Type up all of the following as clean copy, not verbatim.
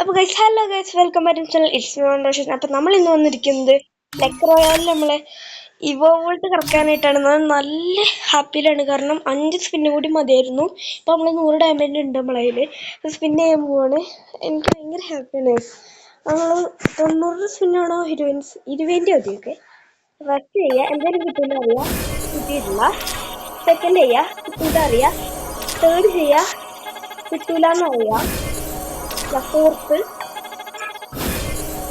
അപ്പോൾ guys, hello guys, welcome back to channel. It's me Roshan. അപ്പോൾ നമ്മൾ ഇന്ന് വന്നിരിക്കുന്നത് ലെക്ക് റോയലിൽ നമ്മളെ ഇവോൾട്ട് കറക്കാനായിട്ടാണ്. നല്ല ഹാപ്പിയിലാണ്, കാരണം 5 സ്പിന്ന് കൂടി മതിയായിരുന്നു. ഇപ്പോൾ നമ്മൾ 100 ഡയമണ്ട് ഉണ്ട് നമ്മളതിൽ. സ്പിൻ ചെയ്യാൻ പോവാണ്. എനിക്ക് ഭയങ്കര ഹാപ്പിയാണ്. നമ്മൾ 90 സ്പിന്നാണോ 20 മതി. ഓക്കെ, ഫസ്റ്റ് ചെയ്യുക, എന്തായാലും കിട്ടുമെന്ന് അറിയാം. കിട്ടിയിട്ടില്ല. സെക്കൻഡ് ചെയ്യുക, കിട്ടിയിട്ട് അറിയാം. തേർഡ് ചെയ്യുക, കിട്ടൂല എന്നറിയാം. ഫോർത്ത്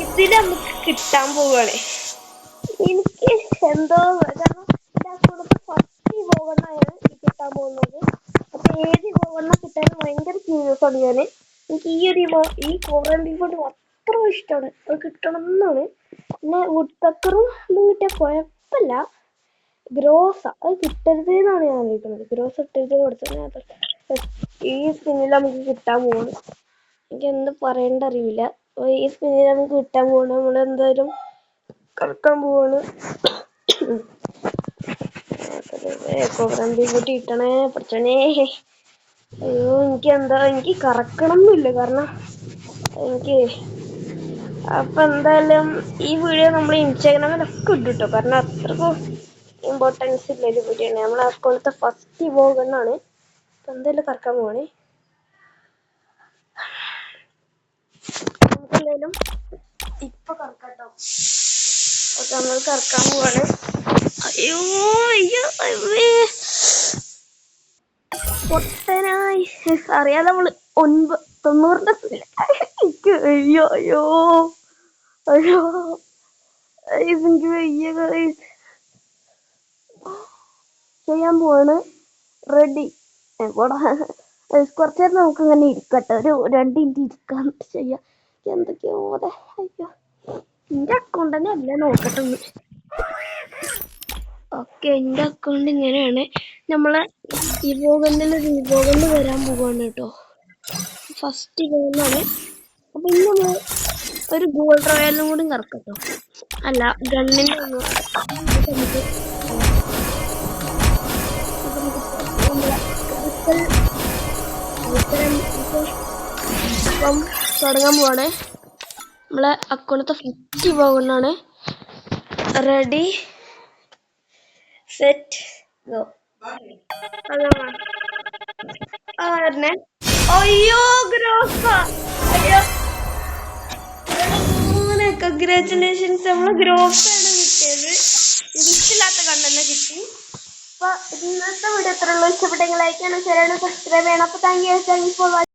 ഇതിൽ നമുക്ക് കിട്ടാൻ പോവുകയാണ്. എനിക്ക് എന്തോ കാരണം ഇതിനകത്ത് ഫസ്റ്റ് ഗോവണ്ണയാണ് കിട്ടാൻ പോകുന്നത്. അപ്പൊ ഏത് ഗോവണ്ണ കിട്ടാൻ ഭയങ്കര ക്യൂരിയസ് ആണ് ഞാൻ. എനിക്ക് ഈ കോറൽ ബീഫോട്ട് അത്ര ഇഷ്ടമാണ്, അത് കിട്ടണം എന്നാണ്. പിന്നെ വുഡ് പെക്കറും ഇത് കിട്ടിയാൽ കുഴപ്പമില്ല. ഗ്രോസ അത് കിട്ടരുത് എന്നാണ് ഞാൻ ആലോചിക്കുന്നത്. ഗ്രോസ് ഇട്ടരുത് കൊടുത്തത് ഈ സ്പിന്നിൽ നമുക്ക് കിട്ടാൻ പോകുന്നു. എനിക്ക് എന്ത് പറയേണ്ട അറിയില്ല. ഈ സ്പിന്നിൽ നമുക്ക് കിട്ടാൻ പോകണം. നമ്മളെന്തായാലും കളിക്കാൻ പോവാണ്. കോബ്രമ്പി കൂട്ടി ഇട്ടണേ പഠിച്ചണേ. അയ്യോ, എനിക്ക് കറക്കണം എന്നില്ല, കാരണം എനിക്ക് അപ്പൊ എന്തായാലും ഈ വീഡിയോ നമ്മൾ ഇൻസ്റ്റാഗ്രാമിലൊക്കെ ഇട്ടു കേട്ടോ, കാരണം അത്രക്കും ഇമ്പോർട്ടൻസ് ഇല്ല ഒരു വീഡിയോ ആണ്. നമ്മൾ അക്കൗണ്ടത്തെ ഫസ്റ്റ് പോകണമെന്നാണ്. അപ്പൊ എന്തായാലും കറക്കാൻ പോവാണേ. നമുക്കെന്തായാലും ഇപ്പൊ കറക്കാട്ടോ. ഓക്കെ, നമ്മൾ കറക്കാൻ പോവാണ്. അയ്യോ അയ്യോ പൊട്ടനായി അറിയാതെ നമ്മള് 90 അയ്യോ അയ്യോ അയ്യോ എനിക്ക് വയ്യ. ചെയ്യാൻ പോവാണ്. റെഡി. കുറച്ചു നേരം നമുക്ക് ഇങ്ങനെ ഇരിക്കട്ടെ, ഒരു 2 മിനിറ്റ് ഇരിക്കാൻ ചെയ്യാം. എന്തൊക്കെയോ അയ്യോ, എന്റെ അക്കൗണ്ട് തന്നെ അല്ല, നോക്കട്ടെ ഒന്ന്. ഓക്കെ, എന്റെ അക്കൗണ്ട് ഇങ്ങനെയാണ്. നമ്മളെ ഇവോഗന്ന് വരാൻ പോവാണ് കേട്ടോ. ഫസ്റ്റ് ഇവോഗന്നാണ്. അപ്പൊ ഇന്ന് നമ്മൾ ഒരു ഗോൾഡ് റോയലും കൂടി കറക്കട്ടോ. അല്ല, ഗണ്ണിന്റെ ഇപ്പം തുടങ്ങാൻ പോവാണ്. നമ്മളെ അക്കൗണ്ടത്തെ ഫസ്റ്റ് ഇവോഗന്നാണ്. Ready set go. അയ്യോ ഗ്രോസ, അയ്യോ കൺഗ്രാറ്റുലേഷൻസ്, നമ്മള് ഗ്രോസാണ് കിട്ടിയത്. ഇഷ്ടമില്ലാത്ത കണ്ടെന്നെ കിട്ടി. അപ്പൊ ഇന്നത്തെ വീഡിയോ എത്ര ഉള്ളൂ? ഇഷ്ടപ്പെട്ടെങ്കിൽ ലൈക്ക് ചെയ്യണം, ഷെയർ ചെയ്യണം, സബ്സ്ക്രൈബ് ചെയ്യണം. അപ്പൊ താങ്ക് യു ഫോർ വാച്ചിങ്.